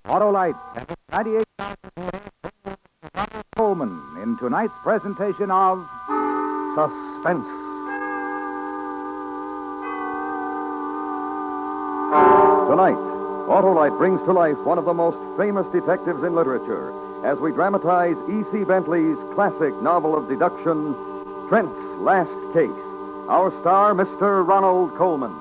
Autolite, 98,000 Ronald Colman in tonight's presentation of Suspense. Tonight, Autolite brings to life one of the most famous detectives in literature as we dramatize E.C. Bentley's classic novel of deduction, Trent's Last Case. Our star, Mr. Ronald Colman.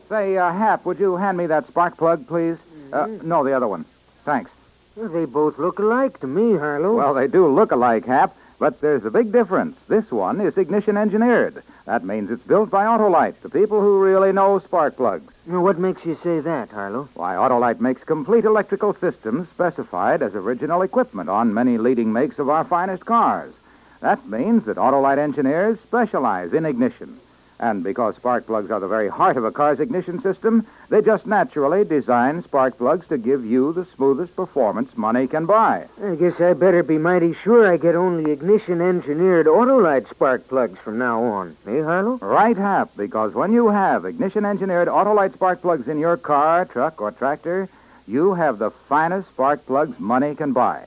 Say, Hap, would you hand me that spark plug, please? No, the other one. Thanks. Well, they both look alike to me, Harlow. Well, they do look alike, Hap, but there's a big difference. This one is ignition engineered. That means it's built by Autolite, the people who really know spark plugs. Now, what makes you say that, Harlow? Why, Autolite makes complete electrical systems specified as original equipment on many leading makes of our finest cars. That means that Autolite engineers specialize in ignition. And because spark plugs are the very heart of a car's ignition system, they just naturally design spark plugs to give you the smoothest performance money can buy. I guess I better be mighty sure I get only ignition-engineered Autolite spark plugs from now on. Eh, Harlow? Right, Hap, because when you have ignition-engineered Autolite spark plugs in your car, truck, or tractor, you have the finest spark plugs money can buy.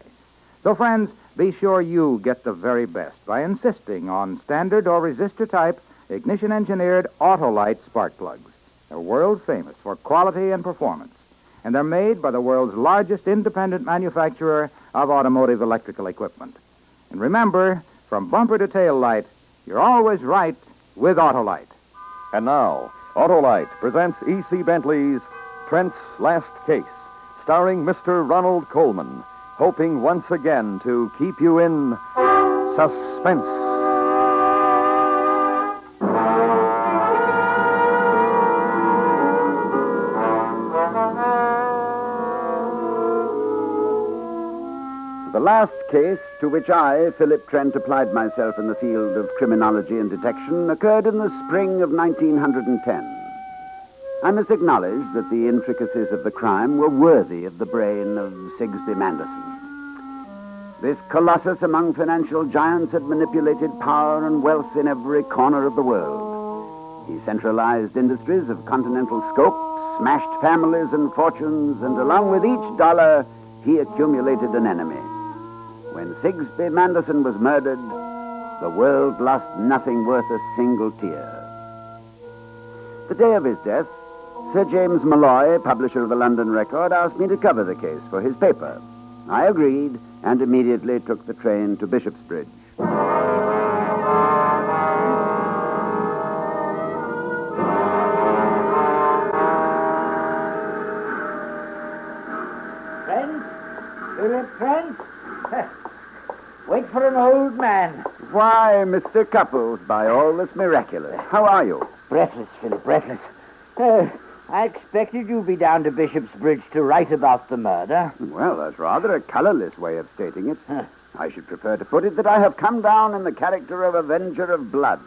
So, friends, be sure you get the very best by insisting on standard or resistor type ignition-engineered Autolite spark plugs. They're world famous for quality and performance, and they're made by the world's largest independent manufacturer of automotive electrical equipment. And remember, from bumper to tail light, you're always right with Autolite. And now, Autolite presents E.C. Bentley's Trent's Last Case, starring Mr. Ronald Colman, hoping once again to keep you in suspense. The last case to which I, Philip Trent, applied myself in the field of criminology and detection occurred in the spring of 1910. I must acknowledge that the intricacies of the crime were worthy of the brain of Sigsbee Manderson. This colossus among financial giants had manipulated power and wealth in every corner of the world. He centralized industries of continental scope, smashed families and fortunes, and along with each dollar, he accumulated an enemy. When Sigsbee Manderson was murdered, the world lost nothing worth a single tear. The day of his death, Sir James Malloy, publisher of the London Record, asked me to cover the case for his paper. I agreed and immediately took the train to Bishopsbridge. Trent? Philip Trent? Wait for an old man. Why, Mr. Cupples, by all that's miraculous. How are you? Breathless, Philip, breathless. I expected you'd be down to Bishopsbridge to write about the murder. Well, that's rather a colorless way of stating it. I should prefer to put it that I have come down in the character of avenger of blood.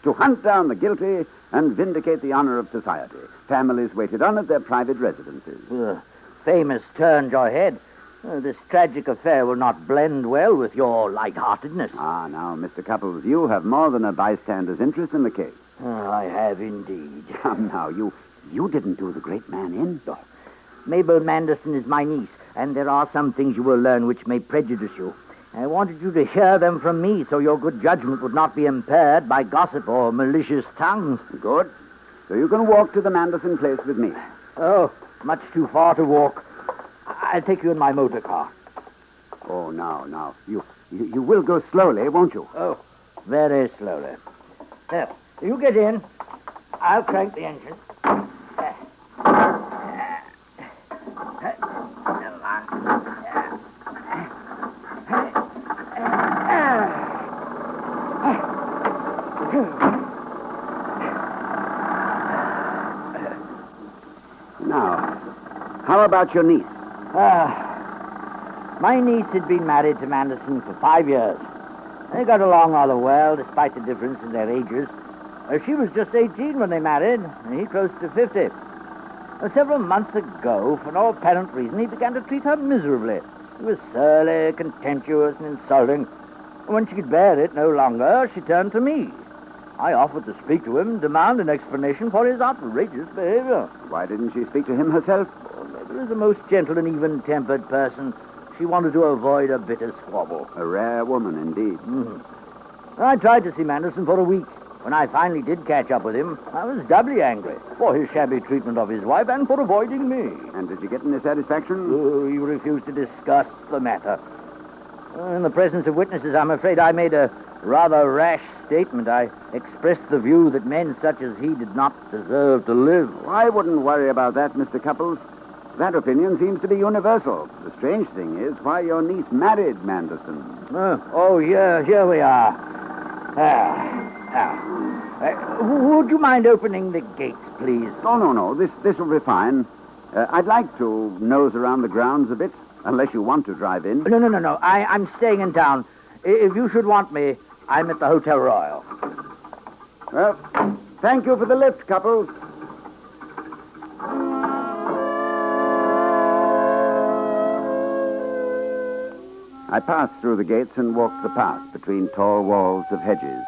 To hunt down the guilty and vindicate the honor of society. Families waited on at their private residences. Famous turned your head. This tragic affair will not blend well with your light-heartedness. Ah, now, Mr. Cupples, you have more than a bystander's interest in the case. I have indeed. Come now, you didn't do the great man in. Oh, Mabel Manderson is my niece, and there are some things you will learn which may prejudice you. I wanted you to hear them from me so your good judgment would not be impaired by gossip or malicious tongues. Good. So you can walk to the Manderson place with me. Oh, much too far to walk. I'll take you in my motor car. Oh, now. You will go slowly, won't you? Oh, very slowly. There, you get in. I'll crank the engine. Now, how about your niece? My niece had been married to Manderson for 5 years. They got along rather well, despite the difference in their ages. She was just 18 when they married, and he close to 50. Several months ago, for no apparent reason, he began to treat her miserably. He was surly, contemptuous, and insulting. When she could bear it no longer, she turned to me. I offered to speak to him, demand an explanation for his outrageous behavior. Why didn't she speak to him herself? Mother is a most gentle and even-tempered person. She wanted to avoid a bitter squabble. A rare woman, indeed. I tried to see Manderson for a week. When I finally did catch up with him, I was doubly angry for his shabby treatment of his wife and for avoiding me. And did you get any satisfaction? He refused to discuss the matter. In the presence of witnesses, I'm afraid I made a rather rash statement. I expressed the view that men such as he did not deserve to live. I wouldn't worry about that, Mr. Couples. That opinion seems to be universal. The strange thing is why your niece married Manderson. Here we are. Would you mind opening the gates, please? Oh, no. This will be fine. I'd like to nose around the grounds a bit, unless you want to drive in. No. I'm staying in town. If you should want me, I'm at the Hotel Royal. Well, thank you for the lift, Couples. I passed through the gates and walked the path between tall walls of hedges.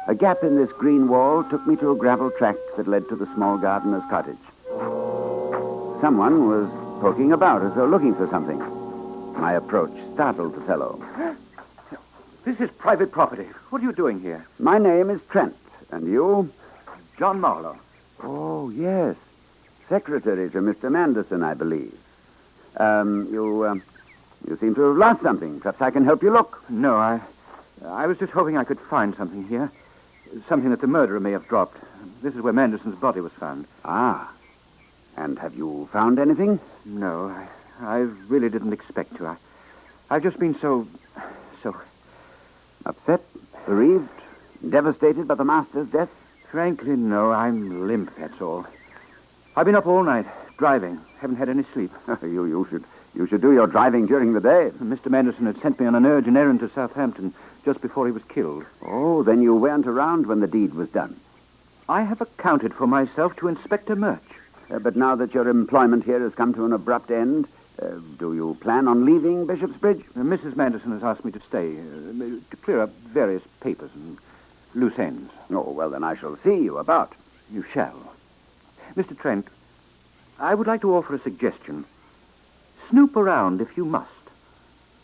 A gap in this green wall took me to a gravel track that led to the small gardener's cottage. Someone was poking about as though looking for something. My approach startled the fellow. This is private property. What are you doing here? My name is Trent, and you? John Marlowe. Oh, yes. Secretary to Mr. Manderson, I believe. You seem to have lost something. Perhaps I can help you look. No, I was just hoping I could find something here. Something that the murderer may have dropped. This is where Manderson's body was found. Ah. And have you found anything? No, I really didn't expect to. I've just been so... Upset? Bereaved? Devastated by the master's death? Frankly, no. I'm limp, that's all. I've been up all night, driving. Haven't had any sleep. You should do your driving during the day. Mr. Manderson had sent me on an urgent errand to Southampton just before he was killed. Oh, then you weren't around when the deed was done. I have accounted for myself to Inspector Murch. But now that your employment here has come to an abrupt end, do you plan on leaving Bishopsbridge? Mrs. Manderson has asked me to stay, to clear up various papers and loose ends. Oh, well, then I shall see you about. You shall. Mr. Trent, I would like to offer a suggestion. Snoop around if you must,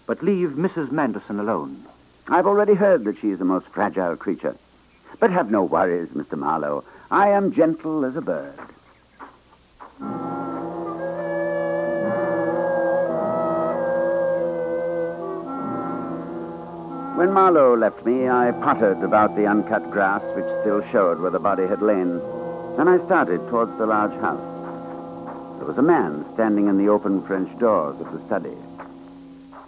but leave Mrs. Manderson alone. I've already heard that she is a most fragile creature. But have no worries, Mr. Marlowe. I am gentle as a bird. When Marlowe left me, I pottered about the uncut grass which still showed where the body had lain. Then I started towards the large house. There was a man standing in the open French doors of the study.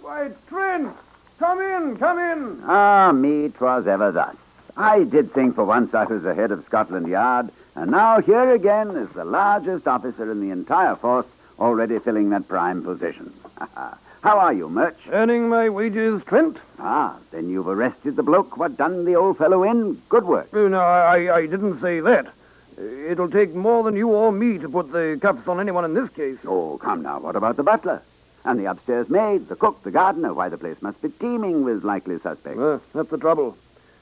Why, Trent! Come in! Ah, me, 'twas ever thus. I did think for once I was the head of Scotland Yard, and now here again is the largest officer in the entire force already filling that prime position. How are you, Murch? Earning my wages, Trent? Ah, then you've arrested the bloke what done the old fellow in? Good work. Oh, no, I didn't say that. It'll take more than you or me to put the cuffs on anyone in this case. Oh, come now, what about the butler? And the upstairs maid, the cook, the gardener? Why, the place must be teeming with likely suspects. That's the trouble.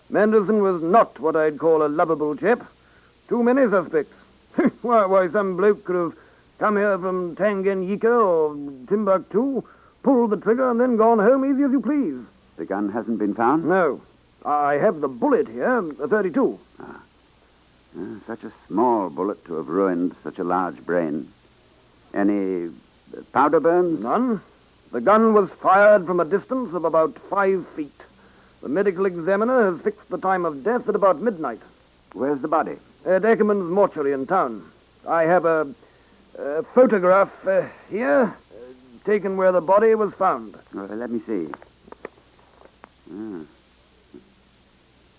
Manderson was not what I'd call a lovable chap. Too many suspects. Why, some bloke could have come here from Tanganyika or Timbuktu, pulled the trigger, and then gone home easy as you please. The gun hasn't been found? No. I have the bullet here, a .32. Such a small bullet to have ruined such a large brain. Any powder burns? None. The gun was fired from a distance of about 5 feet. The medical examiner has fixed the time of death at about midnight. Where's the body? At Ackerman's mortuary in town. I have a photograph here, taken where the body was found. Let me see.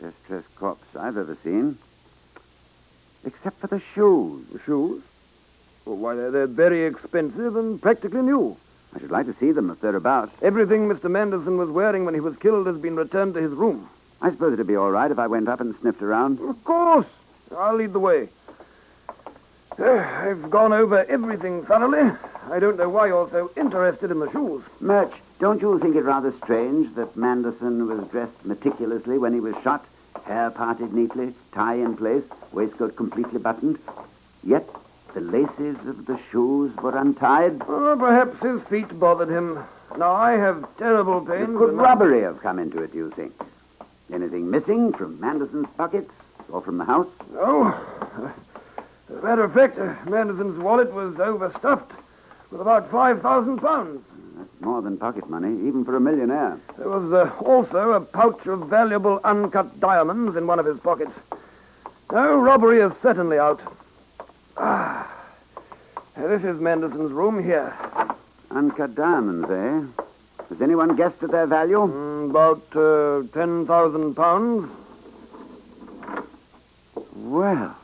Best dressed corpse I've ever seen. Except for the shoes. The shoes? Well, why, they're very expensive and practically new. I should like to see them if they're about. Everything Mr. Manderson was wearing when he was killed has been returned to his room. I suppose it'd be all right if I went up and sniffed around. Of course. I'll lead the way. I've gone over everything thoroughly. I don't know why you're so interested in the shoes. Murch, don't you think it rather strange that Manderson was dressed meticulously when he was shot? hair parted neatly, tie in place, waistcoat completely buttoned. Yet the laces of the shoes were untied. Oh, perhaps his feet bothered him. Now, I have terrible pain. Could robbery have come into it, do you think? Anything missing from Manderson's pockets or from the house? No. As a matter of fact, Manderson's wallet was overstuffed with about £5,000. That's more than pocket money, even for a millionaire. There was also a pouch of valuable uncut diamonds in one of his pockets. No, robbery is certainly out. This is Manderson's room here. Uncut diamonds, eh? Has anyone guessed at their value? About £10,000. Well,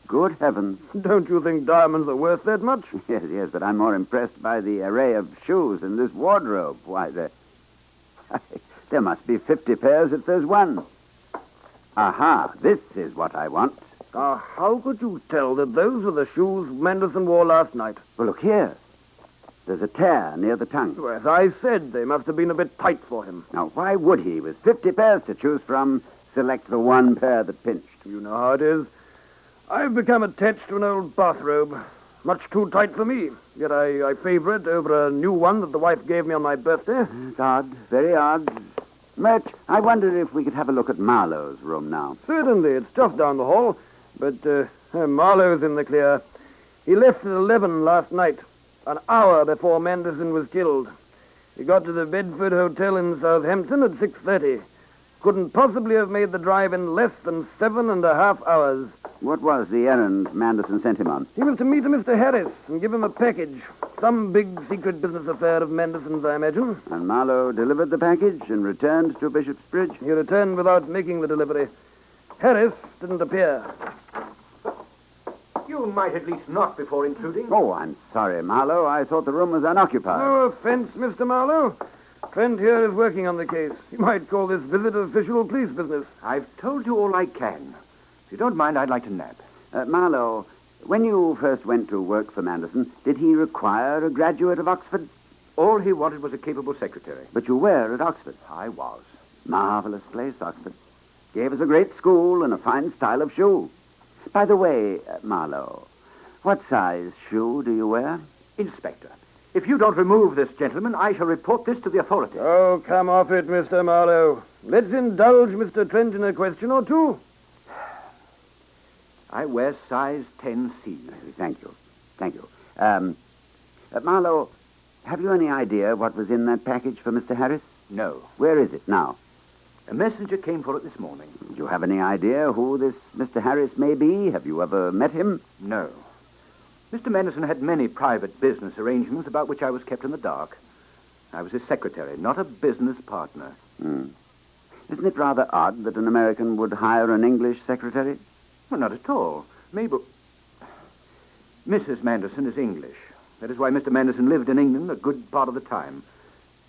good heavens. Don't you think diamonds are worth that much? Yes, but I'm more impressed by the array of shoes in this wardrobe. Why, there must be 50 pairs if there's one. Aha, this is what I want. How could you tell that those were the shoes Manderson wore last night? Well, look here. There's a tear near the tongue. Well, as I said, they must have been a bit tight for him. Now, why would he, with 50 pairs to choose from, select the one pair that pinched? You know how it is. I've become attached to an old bathrobe. Much too tight for me. Yet I favor it over a new one that the wife gave me on my birthday. It's odd, very odd. Murch, I wonder if we could have a look at Marlowe's room now. Certainly, it's just down the hall. But Marlowe's in the clear. He left at 11 last night, an hour before Manderson was killed. He got to the Bedford Hotel in Southampton at 6:30. Couldn't possibly have made the drive in less than 7.5 hours. What was the errand Manderson sent him on? He was to meet Mr. Harris and give him a package. Some big secret business affair of Manderson's, I imagine. And Marlowe delivered the package and returned to Bishopsbridge? He returned without making the delivery. Harris didn't appear. You might at least knock before intruding. Oh, I'm sorry, Marlowe. I thought the room was unoccupied. No offense, Mr. Marlowe. Trent here is working on the case. You might call this visit official police business. I've told you all I can. If you don't mind, I'd like to nap. Marlowe, when you first went to work for Manderson, did he require a graduate of Oxford? All he wanted was a capable secretary. But you were at Oxford. I was. Marvelous place, Oxford. Gave us a great school and a fine style of shoe. By the way, Marlowe, what size shoe do you wear? Inspector, if you don't remove this gentleman, I shall report this to the authorities. Oh, come off it, Mr. Marlowe. Let's indulge Mr. Trent in a question or two. I wear size 10C. Thank you. Marlowe, have you any idea what was in that package for Mr. Harris? No. Where is it now? A messenger came for it this morning. Do you have any idea who this Mr. Harris may be? Have you ever met him? No. Mr. Manderson had many private business arrangements about which I was kept in the dark. I was his secretary, not a business partner. Isn't it rather odd that an American would hire an English secretary? Well, not at all. Mabel... Mrs. Manderson is English. That is why Mr. Manderson lived in England a good part of the time.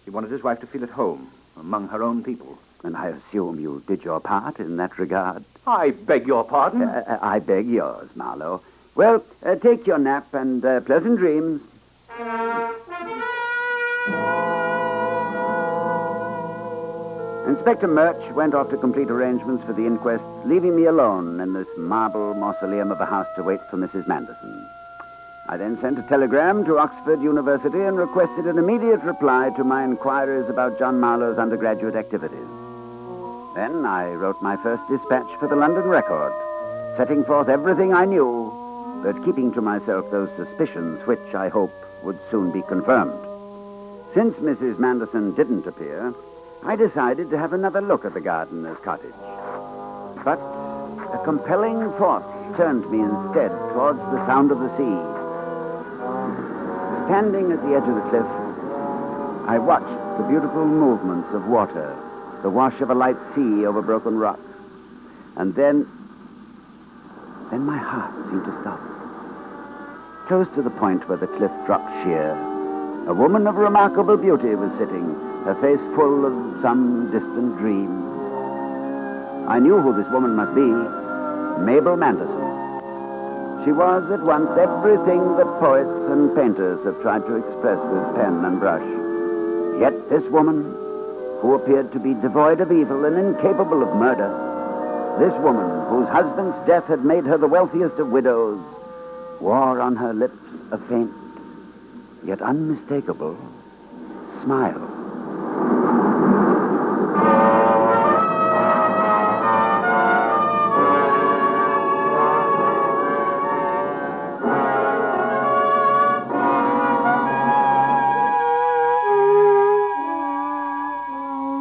He wanted his wife to feel at home among her own people. And I assume you did your part in that regard. I beg your pardon? I beg yours, Marlowe. Well, take your nap and pleasant dreams. Inspector Murch went off to complete arrangements for the inquest, leaving me alone in this marble mausoleum of a house to wait for Mrs. Manderson. I then sent a telegram to Oxford University and requested an immediate reply to my inquiries about John Marlowe's undergraduate activities. Then I wrote my first dispatch for the London Record, setting forth everything I knew, but keeping to myself those suspicions which, I hope, would soon be confirmed. Since Mrs. Manderson didn't appear, I decided to have another look at the gardener's cottage. But a compelling force turned me instead towards the sound of the sea. Standing at the edge of the cliff, I watched the beautiful movements of water, the wash of a light sea over broken rock. And then my heart seemed to stop. Close to the point where the cliff dropped sheer, a woman of remarkable beauty was sitting, her face full of some distant dream. I knew who this woman must be, Mabel Manderson. She was at once everything that poets and painters have tried to express with pen and brush. Yet this woman, who appeared to be devoid of evil and incapable of murder, This woman, whose husband's death had made her the wealthiest of widows, wore on her lips a faint, yet unmistakable, smile.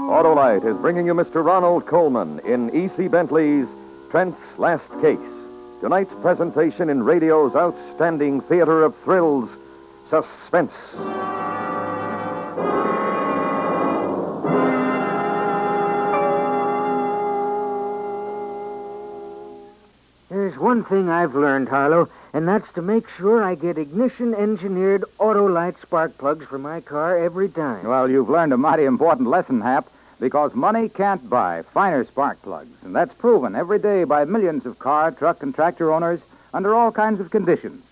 Autolite is bringing you Mr. Ronald Colman in E.C. Bentley's Trent's Last Case. Tonight's presentation in radio's outstanding theater of thrills, Suspense. There's one thing I've learned, Harlow, and that's to make sure I get ignition-engineered Autolite spark plugs for my car every time. Well, you've learned a mighty important lesson, Hap, because money can't buy finer spark plugs, and that's proven every day by millions of car, truck, and tractor owners under all kinds of conditions.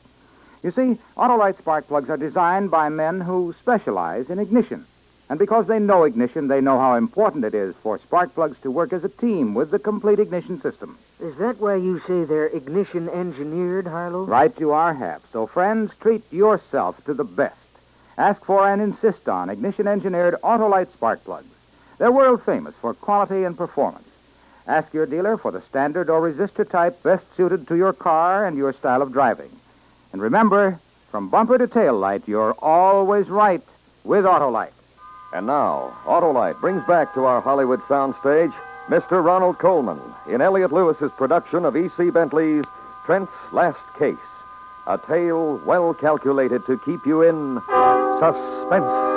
You see, Autolite spark plugs are designed by men who specialize in ignition. And because they know ignition, they know how important it is for spark plugs to work as a team with the complete ignition system. Is that why you say they're ignition-engineered, Harlow? Right you are, Hap. So, friends, treat yourself to the best. Ask for and insist on ignition-engineered Autolite spark plugs. They're world-famous for quality and performance. Ask your dealer for the standard or resistor type best suited to your car and your style of driving. And remember, from bumper to tail light, you're always right with Autolite. And now, Autolite brings back to our Hollywood soundstage Mr. Ronald Colman in Elliott Lewis's production of E.C. Bentley's Trent's Last Case, a tale well calculated to keep you in suspense.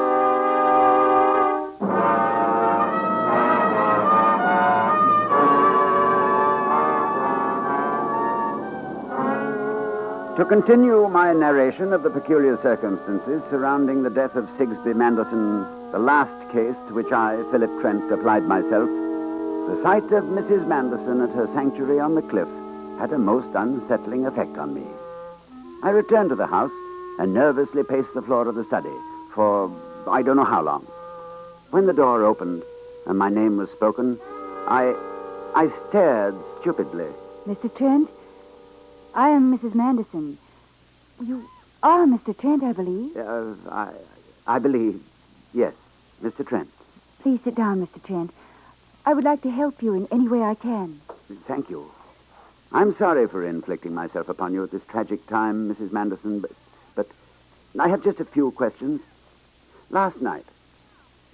To continue my narration of the peculiar circumstances surrounding the death of Sigsbee Manderson, the last case to which I, Philip Trent, applied myself, the sight of Mrs. Manderson at her sanctuary on the cliff had a most unsettling effect on me. I returned to the house and nervously paced the floor of the study for I don't know how long. When the door opened and my name was spoken, I stared stupidly. Mr. Trent? I am Mrs. Manderson. You are Mr. Trent, I believe. I believe, yes, Mr. Trent. Please sit down, Mr. Trent. I would like to help you in any way I can. Thank you. I'm sorry for inflicting myself upon you at this tragic time, Mrs. Manderson, but I have just a few questions. Last night,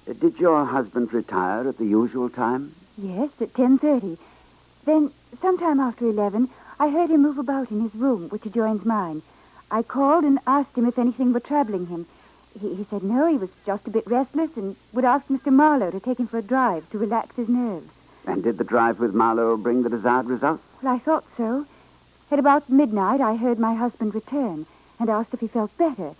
did your husband retire at the usual time? Yes, at 10:30. Then, sometime after 11, I heard him move about in his room, which adjoins mine. I called and asked him if anything were troubling him. He said no, he was just a bit restless and would ask Mr. Marlowe to take him for a drive to relax his nerves. And did the drive with Marlowe bring the desired result? Well, I thought so. At about midnight, I heard my husband return and asked if he felt better.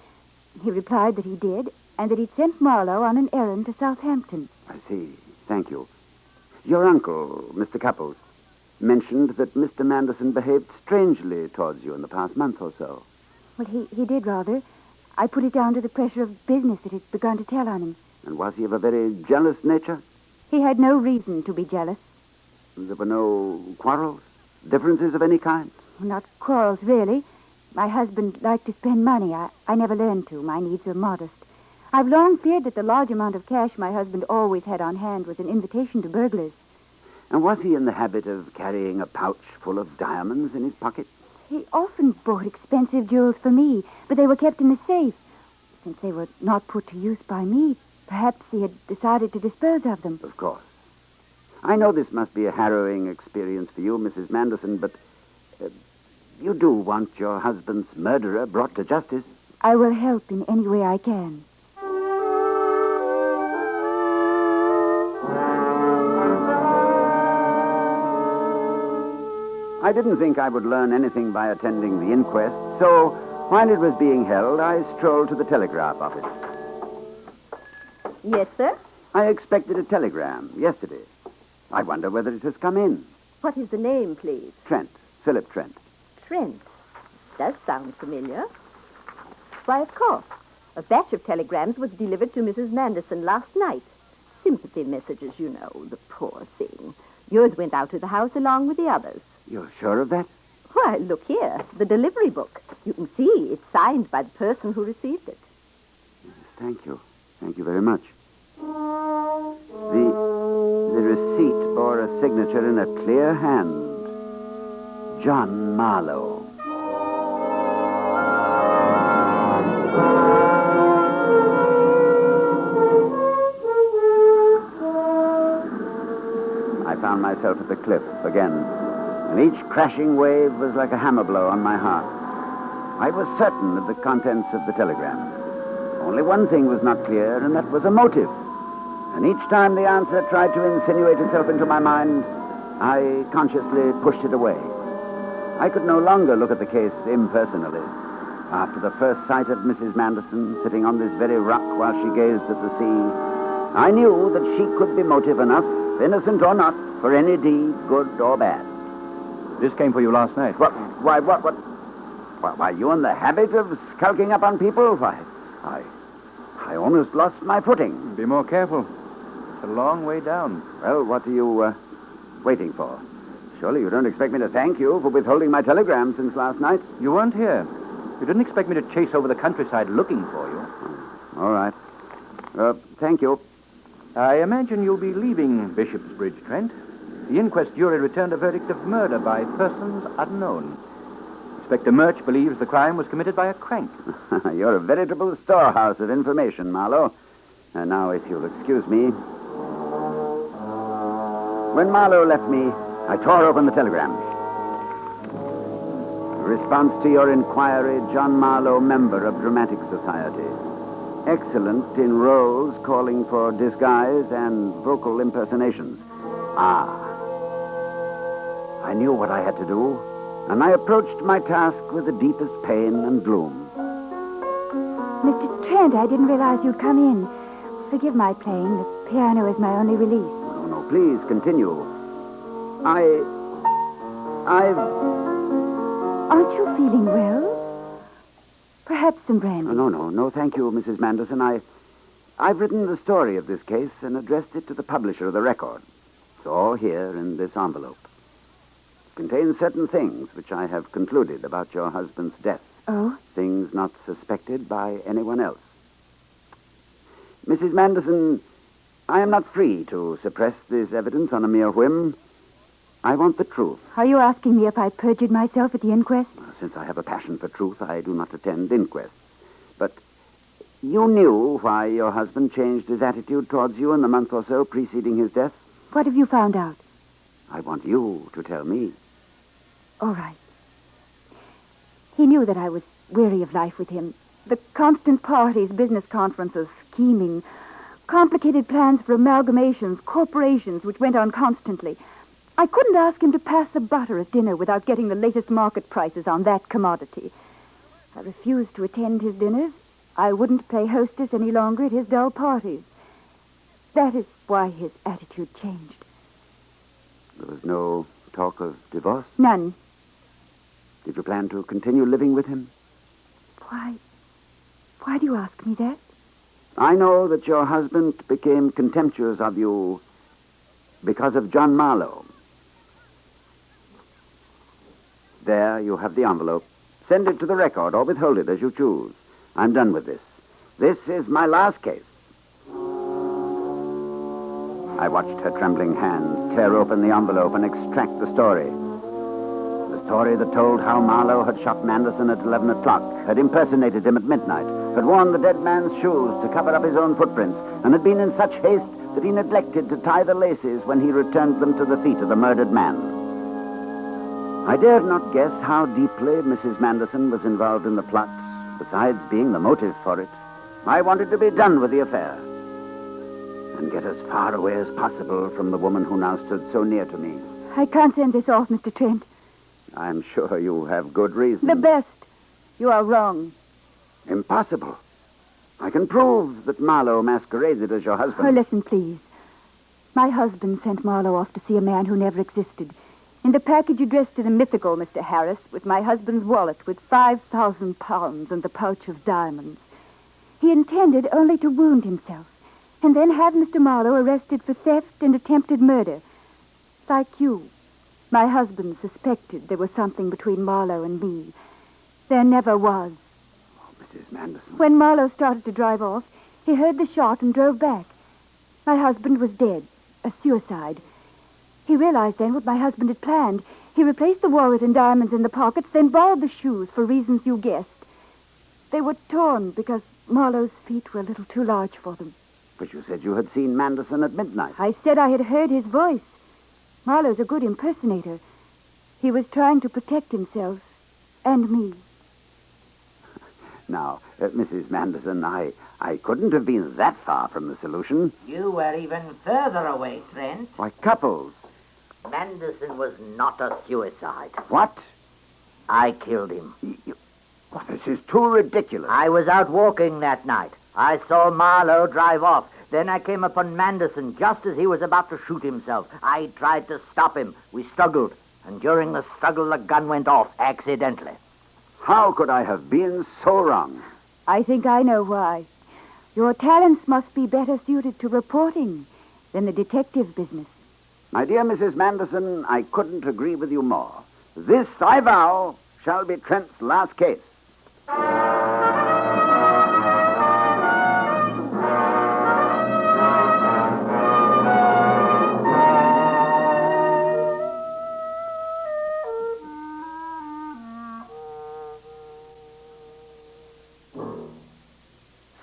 He replied that he did, and that he'd sent Marlowe on an errand to Southampton. I see. Thank you. Your uncle, Mr. Couples, mentioned that Mr. Manderson behaved strangely towards you in the past month or so. Well, he did, rather. I put it down to the pressure of business that had begun to tell on him. And was he of a very jealous nature? He had no reason to be jealous. There were no quarrels? Differences of any kind? Not quarrels, really. My husband liked to spend money. I never learned to. My needs were modest. I've long feared that the large amount of cash my husband always had on hand was an invitation to burglars. And was he in the habit of carrying a pouch full of diamonds in his pocket? He often bought expensive jewels for me, but they were kept in the safe. Since they were not put to use by me, perhaps he had decided to dispose of them. Of course. I know this must be a harrowing experience for you, Mrs. Manderson, but you do want your husband's murderer brought to justice. I will help in any way I can. I didn't think I would learn anything by attending the inquest, so while it was being held, I strolled to the telegraph office. Yes, sir? I expected a telegram yesterday. I wonder whether it has come in. What is the name, please? Trent. Philip Trent. Trent. Does sound familiar. Why, of course. A batch of telegrams was delivered to Mrs. Manderson last night. Sympathy messages, you know. The poor thing. Yours went out to the house along with the others. You're sure of that? Why, look here, the delivery book. You can see it's signed by the person who received it. Thank you. Thank you very much. The receipt bore a signature in a clear hand. John Marlowe. I found myself at the cliff again, and each crashing wave was like a hammer blow on my heart. I was certain of the contents of the telegram. Only one thing was not clear, and that was a motive. And each time the answer tried to insinuate itself into my mind, I consciously pushed it away. I could no longer look at the case impersonally. After the first sight of Mrs. Manderson sitting on this very rock while she gazed at the sea, I knew that she could be motive enough, innocent or not, for any deed, good or bad. This came for you last night. What? Why, you in the habit of skulking up on people? Why, I almost lost my footing. Be more careful. It's a long way down. Well, what are you waiting for? Surely you don't expect me to thank you for withholding my telegram since last night? You weren't here. You didn't expect me to chase over the countryside looking for you. All right. Thank you. I imagine you'll be leaving Bishopsbridge, Trent. The inquest jury returned a verdict of murder by persons unknown. Inspector Murch believes the crime was committed by a crank. You're a veritable storehouse of information, Marlowe. And now, if you'll excuse me. When Marlowe left me, I tore open the telegram. Response to your inquiry, John Marlowe, member of Dramatic Society. Excellent in roles calling for disguise and vocal impersonations. I knew what I had to do, and I approached my task with the deepest pain and gloom. Mr. Trent, I didn't realize you'd come in. Forgive my playing. The piano is my only release. No, please continue. Aren't you feeling well? Perhaps some brandy. No, thank you, Mrs. Manderson. I've written the story of this case and addressed it to the publisher of the record. It's all here in this envelope. It contains certain things which I have concluded about your husband's death. Oh? Things not suspected by anyone else. Mrs. Manderson, I am not free to suppress this evidence on a mere whim. I want the truth. Are you asking me if I perjured myself at the inquest? Since I have a passion for truth, I do not attend inquests. But you knew why your husband changed his attitude towards you in the month or so preceding his death? What have you found out? I want you to tell me. All right. He knew that I was weary of life with him. The constant parties, business conferences, scheming, complicated plans for amalgamations, corporations, which went on constantly. I couldn't ask him to pass the butter at dinner without getting the latest market prices on that commodity. I refused to attend his dinners. I wouldn't play hostess any longer at his dull parties. That is why his attitude changed. There was no talk of divorce? None. Did you plan to continue living with him? Why do you ask me that? I know that your husband became contemptuous of you because of John Marlowe. There, you have the envelope. Send it to the record or withhold it as you choose. I'm done with this. This is my last case. I watched her trembling hands tear open the envelope and extract the story. The story that told how Marlowe had shot Manderson at 11 o'clock, had impersonated him at midnight, had worn the dead man's shoes to cover up his own footprints, and had been in such haste that he neglected to tie the laces when he returned them to the feet of the murdered man. I dared not guess how deeply Mrs. Manderson was involved in the plot, besides being the motive for it. I wanted to be done with the affair and get as far away as possible from the woman who now stood so near to me. I can't send this off, Mr. Trent. I'm sure you have good reason. The best. You are wrong. Impossible. I can prove that Marlowe masqueraded as your husband. Oh, listen, please. My husband sent Marlowe off to see a man who never existed. In the package addressed to the mythical Mr. Harris was my husband's wallet with 5,000 pounds and the pouch of diamonds. He intended only to wound himself and then have Mr. Marlowe arrested for theft and attempted murder. Like you, my husband suspected there was something between Marlowe and me. There never was. Oh, Mrs. Manderson. When Marlowe started to drive off, he heard the shot and drove back. My husband was dead, a suicide. He realized then what my husband had planned. He replaced the wallet and diamonds in the pockets, then borrowed the shoes for reasons you guessed. They were torn because Marlowe's feet were a little too large for them. But you said you had seen Manderson at midnight. I said I had heard his voice. Marlowe's a good impersonator. He was trying to protect himself and me. Now, Mrs. Manderson, I couldn't have been that far from the solution. You were even further away, Trent. Why, Couples. Manderson was not a suicide. What? I killed him. Well, this is too ridiculous. I was out walking that night. I saw Marlowe drive off. Then I came upon Manderson just as he was about to shoot himself. I tried to stop him. We struggled. And during the struggle, the gun went off accidentally. How could I have been so wrong? I think I know why. Your talents must be better suited to reporting than the detective business. My dear Mrs. Manderson, I couldn't agree with you more. This, I vow, shall be Trent's last case.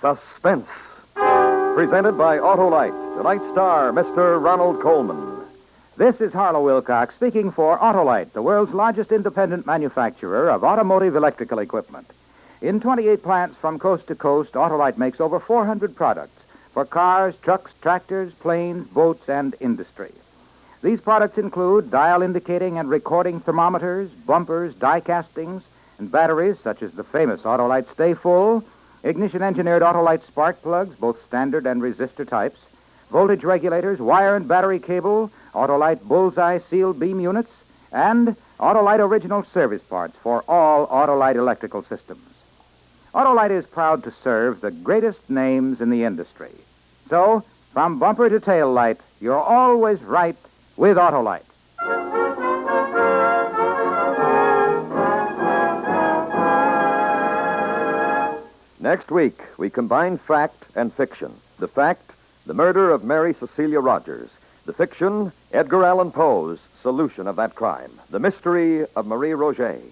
Suspense. Presented by Autolite. Tonight's star, Mr. Ronald Colman. This is Harlow Wilcox speaking for Autolite, the world's largest independent manufacturer of automotive electrical equipment. In 28 plants from coast to coast, Autolite makes over 400 products for cars, trucks, tractors, planes, boats, and industry. These products include dial indicating and recording thermometers, bumpers, die castings, and batteries such as the famous Autolite Stay Full, ignition-engineered Autolite spark plugs, both standard and resistor types, voltage regulators, wire and battery cable, Autolite bullseye sealed beam units, and Autolite original service parts for all Autolite electrical systems. Autolite is proud to serve the greatest names in the industry. So, from bumper to tail light, you're always right with Autolite. Next week, we combine fact and fiction. The fact, the murder of Mary Cecilia Rogers. The fiction, Edgar Allan Poe's solution of that crime. The mystery of Marie Roget.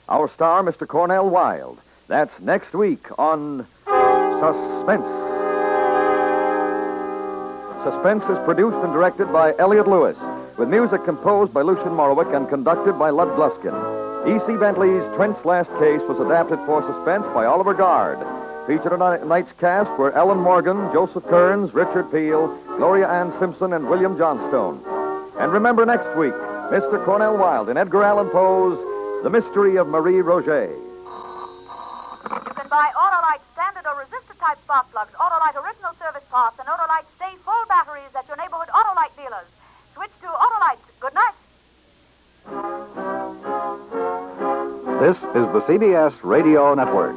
Our star, Mr. Cornell Wilde. That's next week on Suspense. Suspense is produced and directed by Elliot Lewis, with music composed by Lucian Morowick and conducted by Lud Gluskin. E.C. Bentley's Trent's Last Case was adapted for Suspense by Oliver Gard. Featured in tonight's cast were Ellen Morgan, Joseph Kearns, Richard Peel, Gloria Ann Simpson, and William Johnstone. And remember next week, Mr. Cornell Wilde and Edgar Allan Poe's The Mystery of Marie Roget. You can buy Autolite standard or resistor-type spark plugs, Autolite original service parts, and Autolite Stay Full batteries at your neighborhood Autolite dealers. Switch to Autolite. Good night. This is the CBS Radio Network.